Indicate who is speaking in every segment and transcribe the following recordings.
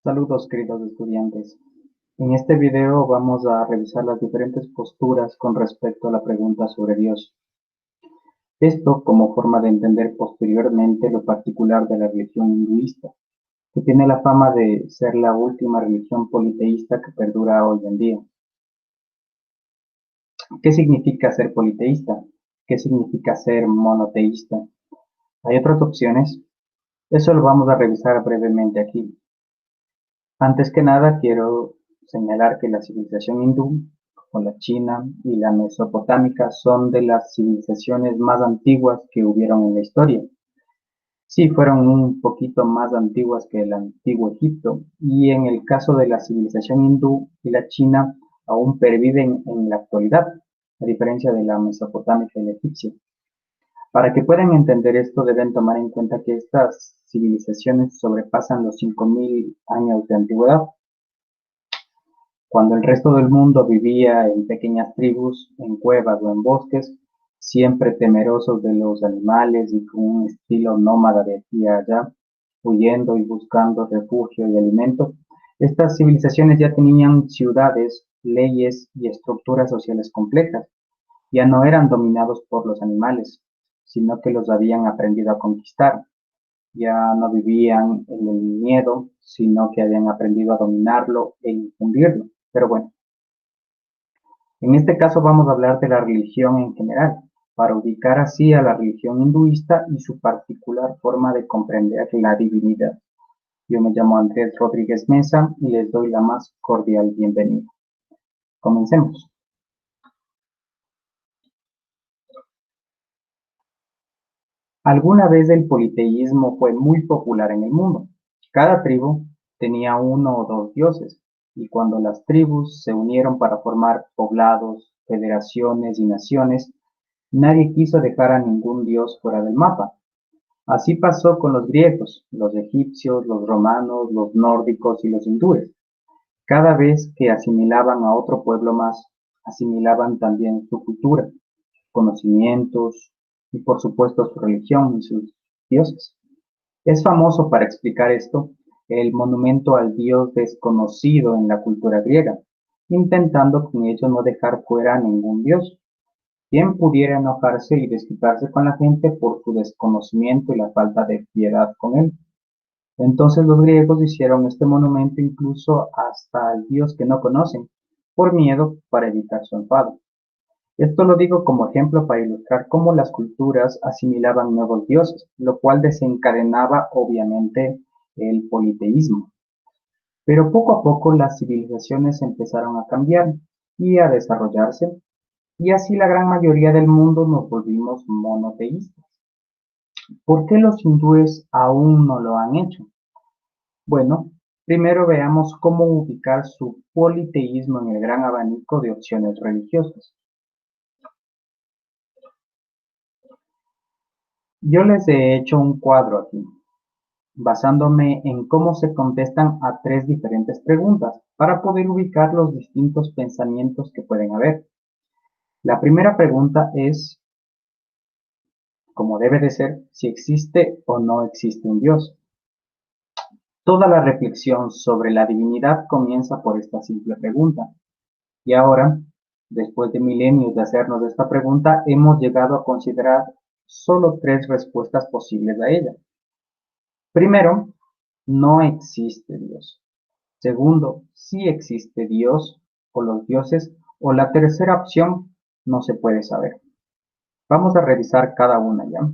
Speaker 1: Saludos, queridos estudiantes. En este video vamos a revisar las diferentes posturas con respecto a la pregunta sobre Dios. Esto como forma de entender posteriormente lo particular de la religión hinduista, que tiene la fama de ser la última religión politeísta que perdura hoy en día. ¿Qué significa ser politeísta? ¿Qué significa ser monoteísta? ¿Hay otras opciones? Eso lo vamos a revisar brevemente aquí. Antes que nada, quiero señalar que la civilización hindú, como la china y la mesopotámica, son de las civilizaciones más antiguas que hubieron en la historia. Sí, fueron un poquito más antiguas que el antiguo Egipto, y en el caso de la civilización hindú y la china, aún perviven en la actualidad, a diferencia de la mesopotámica y la egipcia. Para que puedan entender esto, deben tomar en cuenta que estas civilizaciones sobrepasan los 5000 años de antigüedad. Cuando el resto del mundo vivía en pequeñas tribus, en cuevas o en bosques, siempre temerosos de los animales y con un estilo nómada de aquí a allá, huyendo y buscando refugio y alimento, estas civilizaciones ya tenían ciudades, leyes y estructuras sociales complejas. Ya no eran dominados por los animales, sino que los habían aprendido a conquistar. Ya no vivían en el miedo, sino que habían aprendido a dominarlo e infundirlo. Pero bueno, en este caso vamos a hablar de la religión en general, para ubicar así a la religión hinduista y su particular forma de comprender la divinidad. Yo me llamo Andrés Rodríguez Mesa y les doy la más cordial bienvenida. Comencemos. Alguna vez el politeísmo fue muy popular en el mundo. Cada tribu tenía uno o dos dioses, y cuando las tribus se unieron para formar poblados, federaciones y naciones, nadie quiso dejar a ningún dios fuera del mapa. Así pasó con los griegos, los egipcios, los romanos, los nórdicos y los hindúes. Cada vez que asimilaban a otro pueblo más, asimilaban también su cultura, conocimientos y por supuesto su religión y sus dioses. Es famoso para explicar esto el monumento al dios desconocido en la cultura griega, intentando con ello no dejar fuera a ningún dios. ¿Quién pudiera enojarse y desquitarse con la gente por su desconocimiento y la falta de piedad con él? Entonces los griegos hicieron este monumento incluso hasta al dios que no conocen, por miedo para evitar su enfado. Esto lo digo como ejemplo para ilustrar cómo las culturas asimilaban nuevos dioses, lo cual desencadenaba obviamente el politeísmo. Pero poco a poco las civilizaciones empezaron a cambiar y a desarrollarse, y así la gran mayoría del mundo nos volvimos monoteístas. ¿Por qué los hindúes aún no lo han hecho? Bueno, primero veamos cómo ubicar su politeísmo en el gran abanico de opciones religiosas. Yo les he hecho un cuadro aquí, basándome en cómo se contestan a tres diferentes preguntas para poder ubicar los distintos pensamientos que pueden haber. La primera pregunta es, como debe de ser, si existe o no existe un Dios. Toda la reflexión sobre la divinidad comienza por esta simple pregunta. Y ahora, después de milenios de hacernos esta pregunta, hemos llegado a considerar solo tres respuestas posibles a ella. Primero, no existe Dios. Segundo, sí existe Dios o los dioses. O la tercera opción, no se puede saber. Vamos a revisar cada una ya.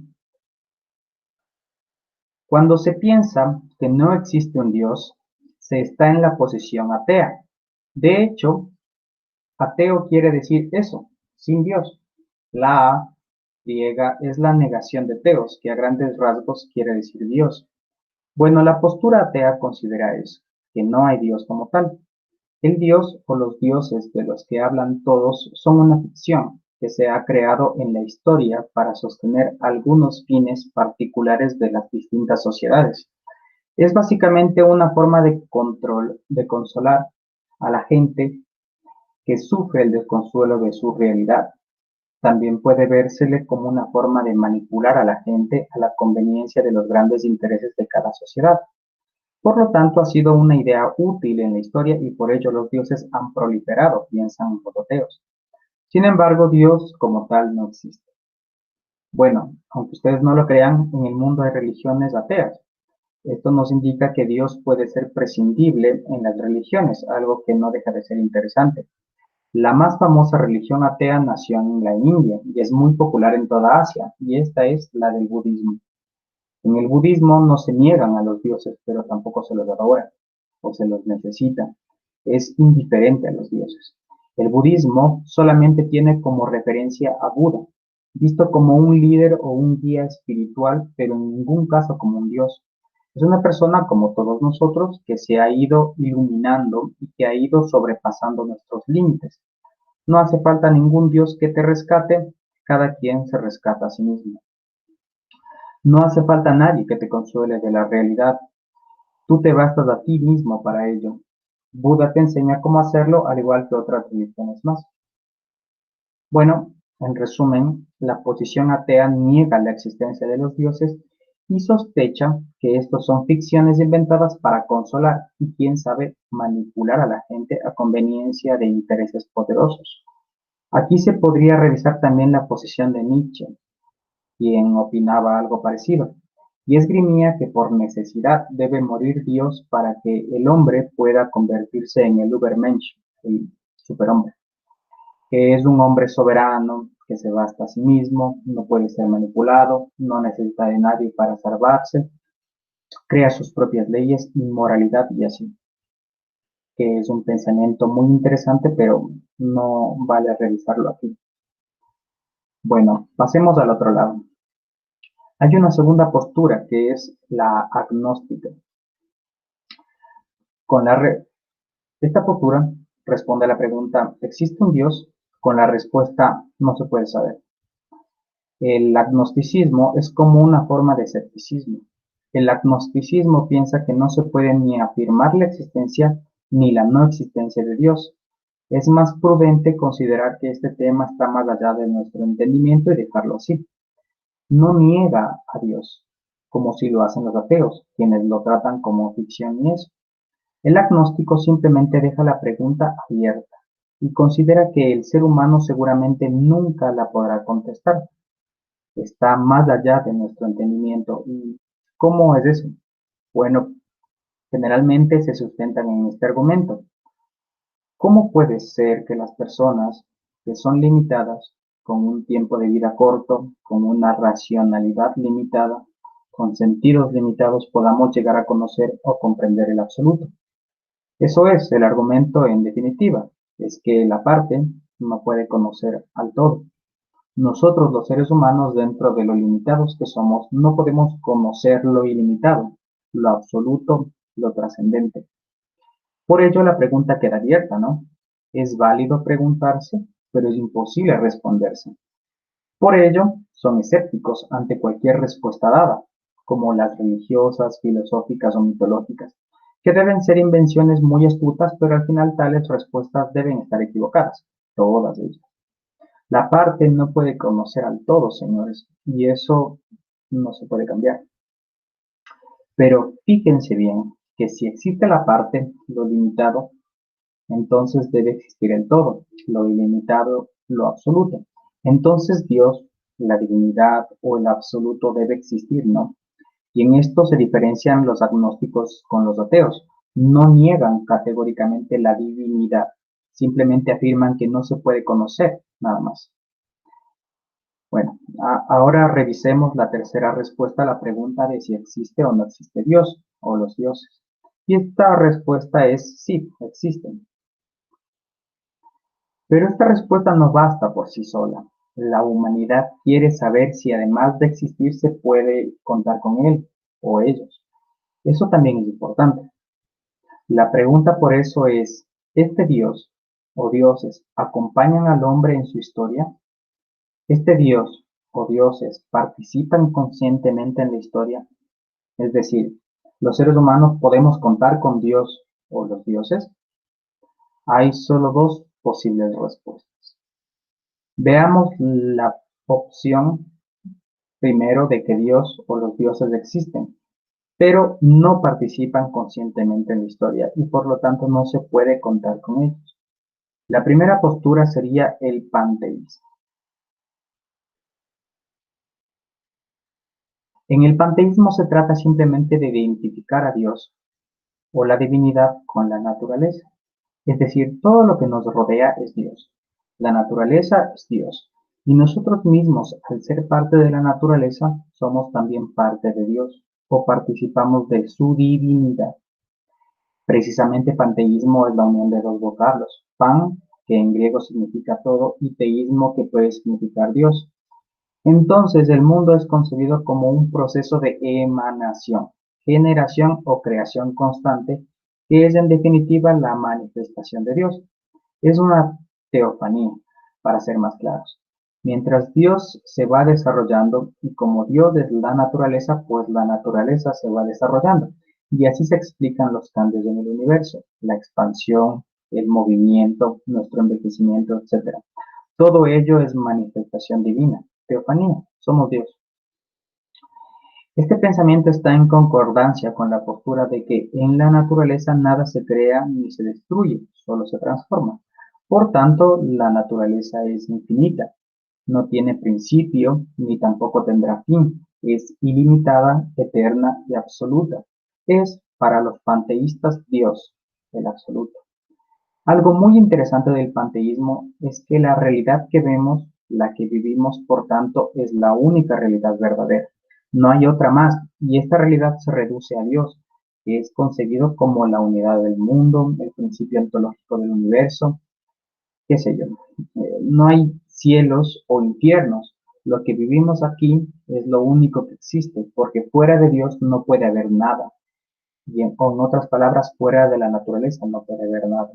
Speaker 1: Cuando se piensa que no existe un Dios, se está en la posición atea. De hecho, ateo quiere decir eso, sin Dios. La A griega es la negación de teos, que a grandes rasgos quiere decir Dios. Bueno, la postura atea considera eso, que no hay Dios como tal. El Dios o los dioses de los que hablan todos son una ficción que se ha creado en la historia para sostener algunos fines particulares de las distintas sociedades. Es básicamente una forma de control, de consolar a la gente que sufre el desconsuelo de su realidad. También puede vérsele como una forma de manipular a la gente a la conveniencia de los grandes intereses de cada sociedad. Por lo tanto, ha sido una idea útil en la historia y por ello los dioses han proliferado, piensan los ateos. Sin embargo, Dios como tal no existe. Bueno, aunque ustedes no lo crean, en el mundo hay religiones ateas. Esto nos indica que Dios puede ser prescindible en las religiones, algo que no deja de ser interesante. La más famosa religión atea nació en la India y es muy popular en toda Asia, y esta es la del budismo. En el budismo no se niegan a los dioses, pero tampoco se los adora o se los necesita. Es indiferente a los dioses. El budismo solamente tiene como referencia a Buda, visto como un líder o un guía espiritual, pero en ningún caso como un dios. Es una persona como todos nosotros que se ha ido iluminando y que ha ido sobrepasando nuestros límites. No hace falta ningún dios que te rescate, cada quien se rescata a sí mismo. No hace falta nadie que te consuele de la realidad, tú te bastas a ti mismo para ello. Buda te enseña cómo hacerlo, al igual que otras religiones más. Bueno, en resumen, la posición atea niega la existencia de los dioses y sospecha que estos son ficciones inventadas para consolar y, quién sabe, manipular a la gente a conveniencia de intereses poderosos. Aquí se podría revisar también la posición de Nietzsche, quien opinaba algo parecido, y esgrimía que por necesidad debe morir Dios para que el hombre pueda convertirse en el Übermensch, el superhombre, que es un hombre soberano, que se basta a sí mismo, no puede ser manipulado, no necesita de nadie para salvarse, crea sus propias leyes, inmoralidad y así, que es un pensamiento muy interesante, pero no vale revisarlo aquí. Bueno, pasemos al otro lado. Hay una segunda postura que es la agnóstica. Con la re- Esta postura responde a la pregunta ¿existe un Dios? Con la respuesta no se puede saber. El agnosticismo es como una forma de escepticismo. El agnosticismo piensa que no se puede ni afirmar la existencia ni la no existencia de Dios. Es más prudente considerar que este tema está más allá de nuestro entendimiento y dejarlo así. No niega a Dios, como si lo hacen los ateos, quienes lo tratan como ficción y eso. El agnóstico simplemente deja la pregunta abierta y considera que el ser humano seguramente nunca la podrá contestar. Está más allá de nuestro entendimiento. ¿Y cómo es eso? Bueno, generalmente se sustentan en este argumento. ¿Cómo puede ser que las personas que son limitadas, con un tiempo de vida corto, con una racionalidad limitada, con sentidos limitados, podamos llegar a conocer o comprender el absoluto? Eso es el argumento en definitiva, es que la parte no puede conocer al todo. Nosotros los seres humanos, dentro de lo limitados que somos, no podemos conocer lo ilimitado, lo absoluto, lo trascendente. Por ello la pregunta queda abierta, ¿no? Es válido preguntarse, pero es imposible responderse. Por ello, son escépticos ante cualquier respuesta dada, como las religiosas, filosóficas o mitológicas, que deben ser invenciones muy astutas, pero al final tales respuestas deben estar equivocadas, todas ellas. La parte no puede conocer al todo, señores, y eso no se puede cambiar. Pero fíjense bien que si existe la parte, lo limitado, entonces debe existir el todo, lo ilimitado, lo absoluto. Entonces Dios, la divinidad o el absoluto debe existir, ¿no? Y en esto se diferencian los agnósticos con los ateos. No niegan categóricamente la divinidad, simplemente afirman que no se puede conocer, nada más. Bueno, ahora revisemos la tercera respuesta a la pregunta de si existe o no existe Dios o los dioses. Y esta respuesta es sí, existen. Pero esta respuesta no basta por sí sola. La humanidad quiere saber si además de existir se puede contar con él o ellos. Eso también es importante. La pregunta por eso es, ¿este Dios o dioses acompañan al hombre en su historia? ¿Este Dios o dioses participan conscientemente en la historia? Es decir, ¿los seres humanos podemos contar con Dios o los dioses? Hay solo dos posibles respuestas. Veamos la opción primero de que Dios o los dioses existen. pero no participan conscientemente en la historia y por lo tanto no se puede contar con ellos. La primera postura sería el panteísmo. En el panteísmo se trata simplemente de identificar a Dios o la divinidad con la naturaleza. Es decir, todo lo que nos rodea es Dios. La naturaleza es Dios. Y nosotros mismos, al ser parte de la naturaleza, somos también parte de Dios o participamos de su divinidad. Precisamente panteísmo es la unión de dos vocablos, pan, que en griego significa todo, y teísmo, que puede significar Dios. Entonces el mundo es concebido como un proceso de emanación, generación o creación constante, que es en definitiva la manifestación de Dios. Es una teofanía, para ser más claros. Mientras Dios se va desarrollando y como Dios es la naturaleza, pues la naturaleza se va desarrollando. Y así se explican los cambios en el universo, la expansión, el movimiento, nuestro envejecimiento, etc. Todo ello es manifestación divina, teofanía, somos Dios. Este pensamiento está en concordancia con la postura de que en la naturaleza nada se crea ni se destruye, solo se transforma. Por tanto, la naturaleza es infinita, no tiene principio ni tampoco tendrá fin, es ilimitada, eterna y absoluta. Es, para los panteístas, Dios, el absoluto. Algo muy interesante del panteísmo es que la realidad que vemos, la que vivimos, por tanto, es la única realidad verdadera. No hay otra más, y esta realidad se reduce a Dios, que es concebido como la unidad del mundo, el principio ontológico del universo, qué sé yo. No hay cielos o infiernos. Lo que vivimos aquí es lo único que existe, porque fuera de Dios no puede haber nada. Y con otras palabras, fuera de la naturaleza no puede haber nada.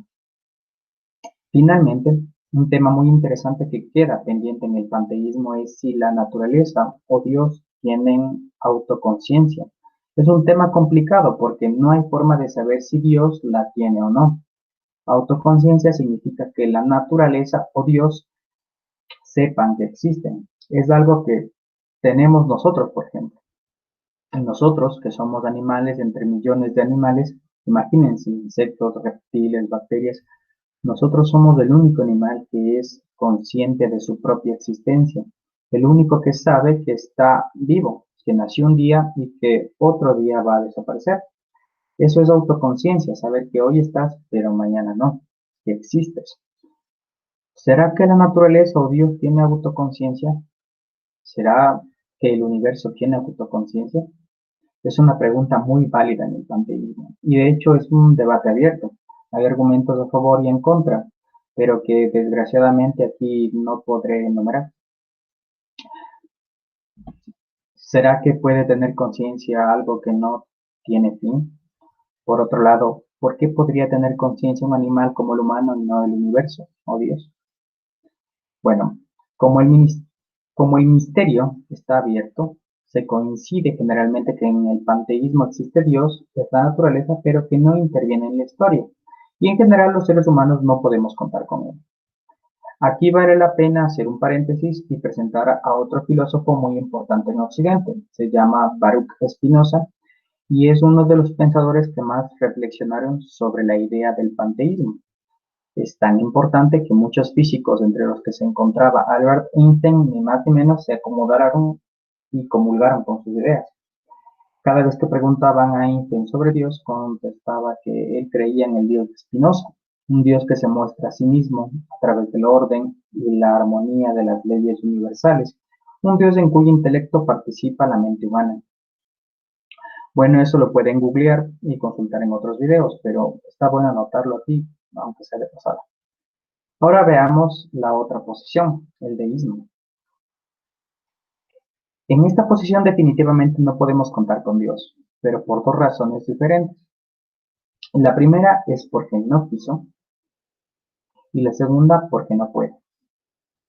Speaker 1: Finalmente, un tema muy interesante que queda pendiente en el panteísmo es si la naturaleza o Dios tienen autoconciencia. Es un tema complicado porque no hay forma de saber si Dios la tiene o no. Autoconciencia significa que la naturaleza o Dios sepan que existen. Es algo que tenemos nosotros, por ejemplo. Nosotros, que somos animales entre millones de animales, imagínense, insectos, reptiles, bacterias, nosotros somos el único animal que es consciente de su propia existencia, el único que sabe que está vivo, que nació un día y que otro día va a desaparecer. Eso es autoconciencia, saber que hoy estás, pero mañana no, que existes. ¿Será que la naturaleza o Dios tiene autoconciencia? ¿Será que el universo tiene autoconciencia? Es una pregunta muy válida en el panteísmo y de hecho es un debate abierto. Hay argumentos a favor y en contra, pero que desgraciadamente aquí no podré enumerar. ¿Será que puede tener conciencia algo que no tiene fin? Por otro lado, ¿por qué podría tener conciencia un animal como el humano y no el universo o Dios? Bueno, como como el misterio está abierto, se coincide generalmente que en el panteísmo existe Dios, es la naturaleza, pero que no interviene en la historia. Y en general los seres humanos no podemos contar con él. Aquí vale la pena hacer un paréntesis y presentar a otro filósofo muy importante en Occidente. Se llama Baruch Spinoza y es uno de los pensadores que más reflexionaron sobre la idea del panteísmo. Es tan importante que muchos físicos, entre los que se encontraba Albert Einstein, ni más ni menos, se acomodaron y comulgaron con sus ideas. Cada vez que preguntaban a Einstein sobre Dios, contestaba que él creía en el Dios de Spinoza, un Dios que se muestra a sí mismo a través del orden y la armonía de las leyes universales, un Dios en cuyo intelecto participa la mente humana. Bueno, eso lo pueden googlear y consultar en otros videos, pero está bueno anotarlo aquí, aunque sea de pasada. Ahora veamos la otra posición, el deísmo. En esta posición definitivamente no podemos contar con Dios, pero por dos razones diferentes. La primera es porque no quiso y la segunda porque no puede.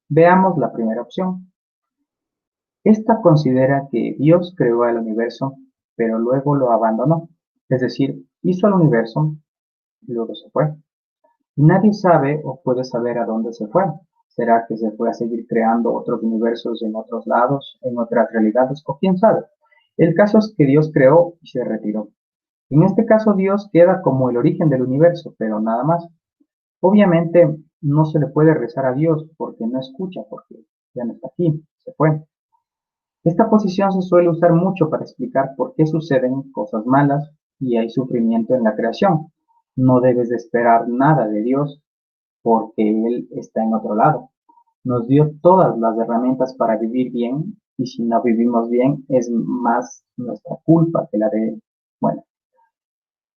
Speaker 1: Veamos la primera opción. Esta considera que Dios creó el universo, pero luego lo abandonó. Es decir, hizo el universo y luego se fue. Y nadie sabe o puede saber a dónde se fue. ¿Será que se fue a seguir creando otros universos en otros lados, en otras realidades? O quién sabe. El caso es que Dios creó y se retiró. En este caso Dios queda como el origen del universo, pero nada más. Obviamente no se le puede rezar a Dios porque no escucha, porque ya no está aquí, se fue. Esta posición se suele usar mucho para explicar por qué suceden cosas malas y hay sufrimiento en la creación. No debes de esperar nada de Dios porque Él está en otro lado. Nos dio todas las herramientas para vivir bien y si no vivimos bien es más nuestra culpa que la de Él. Bueno,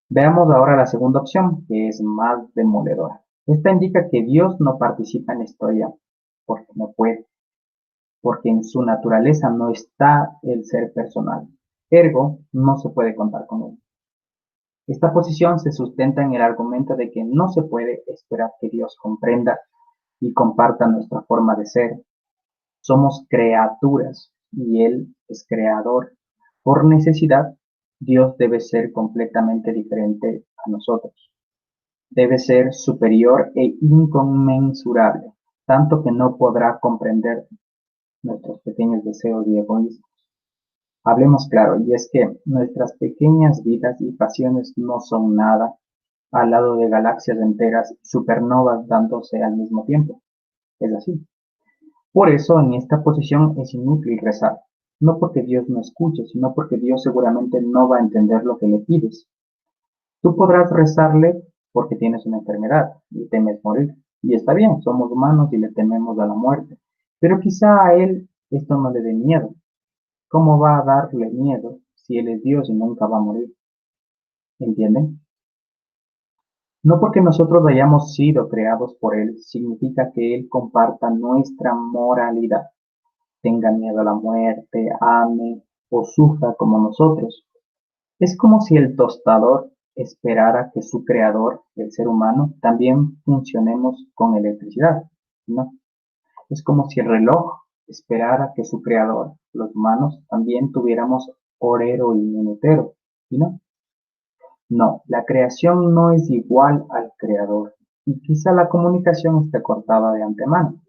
Speaker 1: veamos ahora la segunda opción, que es más demoledora. Esta indica que Dios no participa en la historia porque no puede, porque en su naturaleza no está el ser personal. Ergo, no se puede contar con él. Esta posición se sustenta en el argumento de que no se puede esperar que Dios comprenda y comparta nuestra forma de ser. Somos criaturas y Él es creador. Por necesidad, Dios debe ser completamente diferente a nosotros. Debe ser superior e inconmensurable, tanto que no podrá comprender nuestros pequeños deseos y egoísmos. Hablemos claro, y es que nuestras pequeñas vidas y pasiones no son nada al lado de galaxias enteras y supernovas dándose al mismo tiempo. Es así. Por eso en esta posición es inútil rezar, no porque Dios no escuche, sino porque Dios seguramente no va a entender lo que le pides. Tú podrás rezarle porque tienes una enfermedad y temes morir. Y está bien, somos humanos y le tememos a la muerte. Pero quizá a Él esto no le dé miedo. ¿Cómo va a darle miedo si Él es Dios y nunca va a morir? ¿Entienden? No porque nosotros hayamos sido creados por Él, significa que Él comparta nuestra moralidad, tenga miedo a la muerte, ame o sufra como nosotros. Es como si el tostador esperara que su creador, el ser humano, también funcionemos con electricidad, ¿no? Es como si el reloj esperara que su creador, los humanos, también tuviéramos horero y minutero, ¿no? No, la creación no es igual al creador y quizá la comunicación esté cortada de antemano.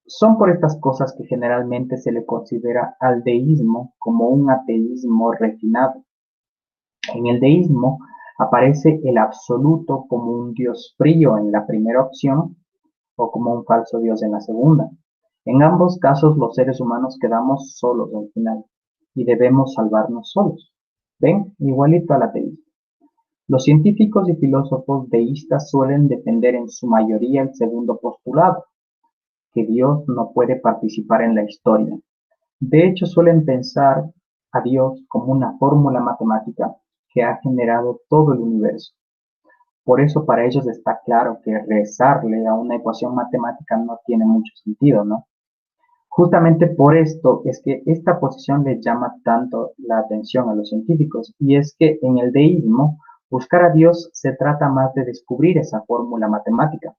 Speaker 1: Son por estas cosas que generalmente se le considera al deísmo como un ateísmo refinado. En el deísmo aparece el absoluto como un Dios frío en la primera opción o como un falso Dios en la segunda. En ambos casos los seres humanos quedamos solos al final y debemos salvarnos solos. ¿Ven? Igualito al ateísmo. Los científicos y filósofos deístas suelen defender en su mayoría el segundo postulado, que Dios no puede participar en la historia. De hecho, suelen pensar a Dios como una fórmula matemática que ha generado todo el universo. Por eso para ellos está claro que rezarle a una ecuación matemática no tiene mucho sentido, ¿no? Justamente por esto es que esta posición les llama tanto la atención a los científicos, y es que en el deísmo buscar a Dios se trata más de descubrir esa fórmula matemática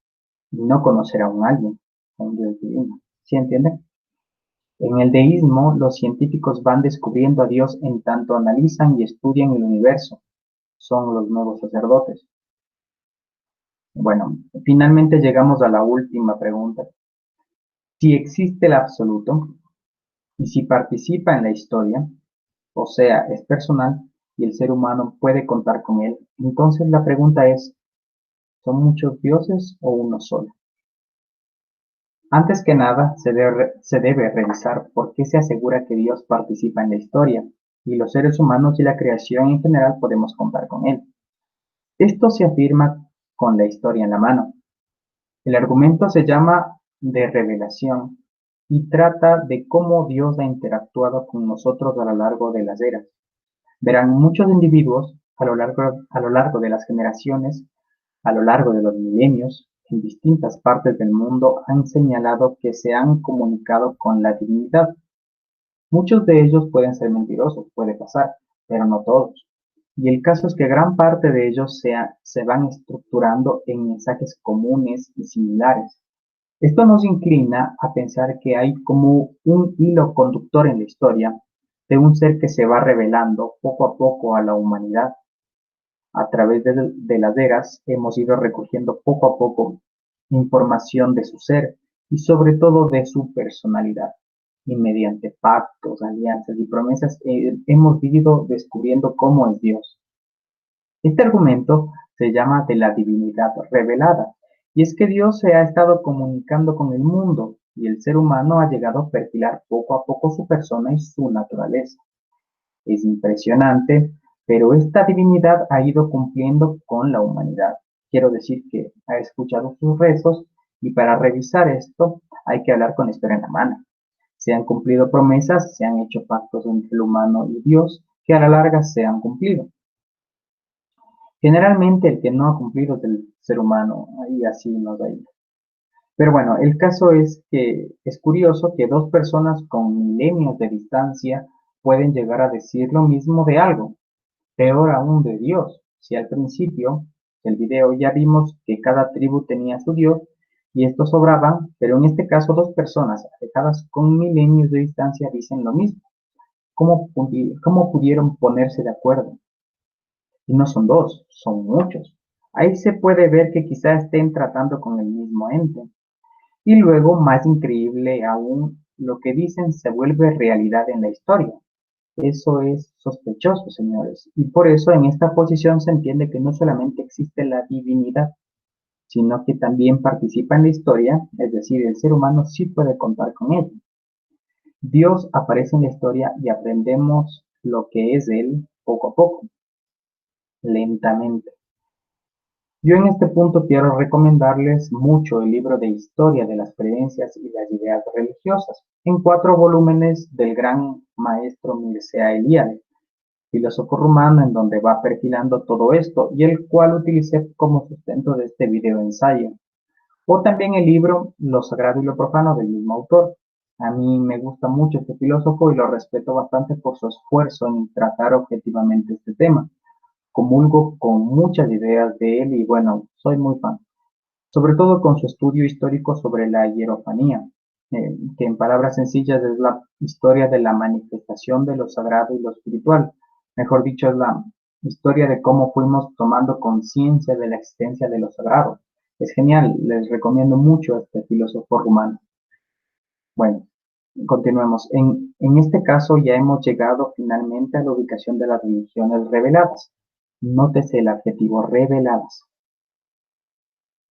Speaker 1: y no conocer a un alguien, a un Dios divino. ¿Sí entienden? En el deísmo, los científicos van descubriendo a Dios en tanto analizan y estudian el universo. Son los nuevos sacerdotes. Bueno, finalmente llegamos a la última pregunta. Si existe el absoluto y si participa en la historia, o sea, es personal y el ser humano puede contar con él, entonces la pregunta es, ¿son muchos dioses o uno solo? Antes que nada, se debe revisar por qué se asegura que Dios participa en la historia y los seres humanos y la creación en general podemos contar con él. Esto se afirma con la historia en la mano. El argumento se llama de revelación y trata de cómo Dios ha interactuado con nosotros a lo largo de las eras. Verán, muchos individuos a lo largo de las generaciones, a lo largo de los milenios, en distintas partes del mundo han señalado que se han comunicado con la divinidad. Muchos de ellos pueden ser mentirosos, puede pasar, pero no todos. Y el caso es que gran parte de ellos se van estructurando en mensajes comunes y similares. Esto nos inclina a pensar que hay como un hilo conductor en la historia de un ser que se va revelando poco a poco a la humanidad. A través de las eras hemos ido recogiendo poco a poco información de su ser y sobre todo de su personalidad. y mediante pactos, alianzas y promesas hemos ido descubriendo cómo es Dios. Este argumento se llama de la divinidad revelada, y es que Dios se ha estado comunicando con el mundo y el ser humano ha llegado a perfilar poco a poco su persona y su naturaleza. Es impresionante, pero esta divinidad ha ido cumpliendo con la humanidad. Quiero decir que ha escuchado sus rezos y para revisar esto hay que hablar con la historia en la mano. Se han cumplido promesas, se han hecho pactos entre el humano y Dios que a la larga se han cumplido. Generalmente el que no ha cumplido es el ser humano y así nos ha ido. Pero bueno, el caso es que es curioso que dos personas con milenios de distancia pueden llegar a decir lo mismo de algo, peor aún de Dios. Si al principio del video ya vimos que cada tribu tenía su Dios y estos sobraban, pero en este caso dos personas alejadas con milenios de distancia dicen lo mismo. ¿Cómo pudieron ponerse de acuerdo? Y no son dos, son muchos. Ahí se puede ver que quizá estén tratando con el mismo ente. Y luego, más increíble aún, lo que dicen se vuelve realidad en la historia. Eso es sospechoso, señores. Y por eso en esta posición se entiende que no solamente existe la divinidad, sino que también participa en la historia, es decir, el ser humano sí puede contar con ella. Dios aparece en la historia y aprendemos lo que es Él poco a poco, lentamente. Yo en este punto quiero recomendarles mucho el libro de Historia de las Creencias y las Ideas Religiosas, en 4 volúmenes del gran maestro Mircea Eliade, filósofo rumano, en donde va perfilando todo esto y el cual utilicé como sustento de este video ensayo. O también el libro Lo Sagrado y lo Profano del mismo autor. A mí me gusta mucho este filósofo y lo respeto bastante por su esfuerzo en tratar objetivamente este tema. Comulgo con muchas ideas de él y bueno, soy muy fan, sobre todo con su estudio histórico sobre la hierofanía, que en palabras sencillas es la historia de la manifestación de lo sagrado y lo espiritual. Mejor dicho, es la historia de cómo fuimos tomando conciencia de la existencia de lo sagrado. Es genial, les recomiendo mucho a este filósofo rumano. Bueno, continuemos. En este caso ya hemos llegado finalmente a la ubicación de las religiones reveladas. Nótese el adjetivo reveladas.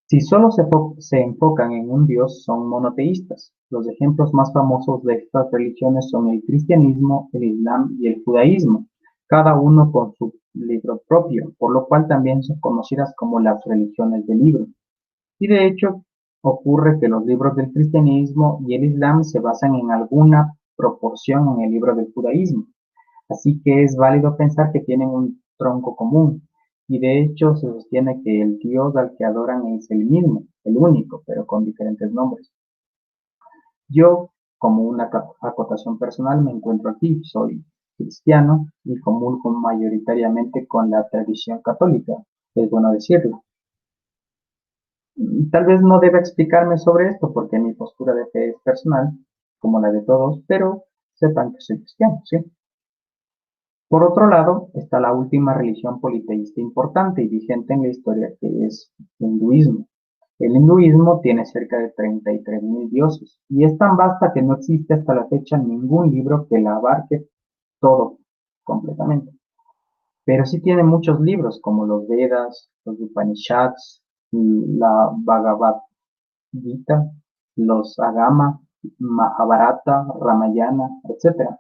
Speaker 1: Si solo se enfocan en un dios, son monoteístas. Los ejemplos más famosos de estas religiones son el cristianismo, el islam y el judaísmo, cada uno con su libro propio, por lo cual también son conocidas como las religiones del libro. Y de hecho, ocurre que los libros del cristianismo y el islam se basan en alguna proporción en el libro del judaísmo. Así que es válido pensar que tienen un tronco común, y de hecho se sostiene que el Dios al que adoran es el mismo, el único, pero con diferentes nombres. Yo, como una acotación personal, me encuentro aquí, soy cristiano y comulgo mayoritariamente con la tradición católica, es bueno decirlo. Tal vez no deba explicarme sobre esto porque mi postura de fe es personal, como la de todos, pero sepan que soy cristiano, ¿sí? Por otro lado, está la última religión politeísta importante y vigente en la historia, que es el hinduismo. El hinduismo tiene cerca de 33.000 dioses y es tan vasta que no existe hasta la fecha ningún libro que la abarque todo completamente. Pero sí tiene muchos libros como los Vedas, los Upanishads, la Bhagavad Gita, los Agama, Mahabharata, Ramayana, etc.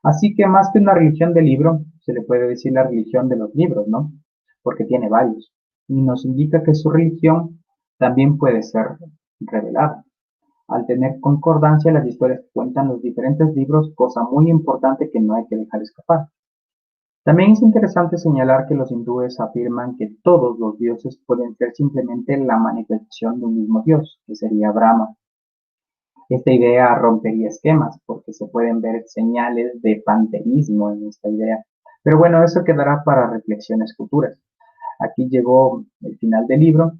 Speaker 1: Así que más que una religión de libro, se le puede decir la religión de los libros, ¿no? Porque tiene varios. Y nos indica que su religión también puede ser revelada. Al tener concordancia las historias que cuentan los diferentes libros, cosa muy importante que no hay que dejar escapar. También es interesante señalar que los hindúes afirman que todos los dioses pueden ser simplemente la manifestación de un mismo dios, que sería Brahma. Esta idea rompería esquemas porque se pueden ver señales de panteísmo en esta idea. Pero bueno, eso quedará para reflexiones futuras. Aquí llegó el final del libro.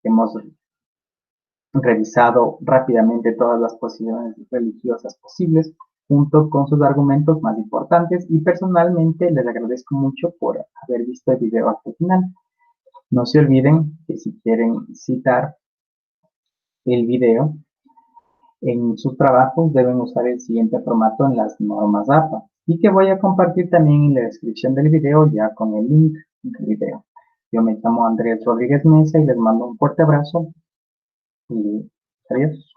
Speaker 1: Hemos revisado rápidamente todas las posiciones religiosas posibles junto con sus argumentos más importantes y personalmente les agradezco mucho por haber visto el video hasta el final. No se olviden que si quieren citar el video, en sus trabajos deben usar el siguiente formato en las normas APA y que voy a compartir también en la descripción del video ya con el link del video. Yo me llamo Andrés Rodríguez Mesa y les mando un fuerte abrazo y adiós.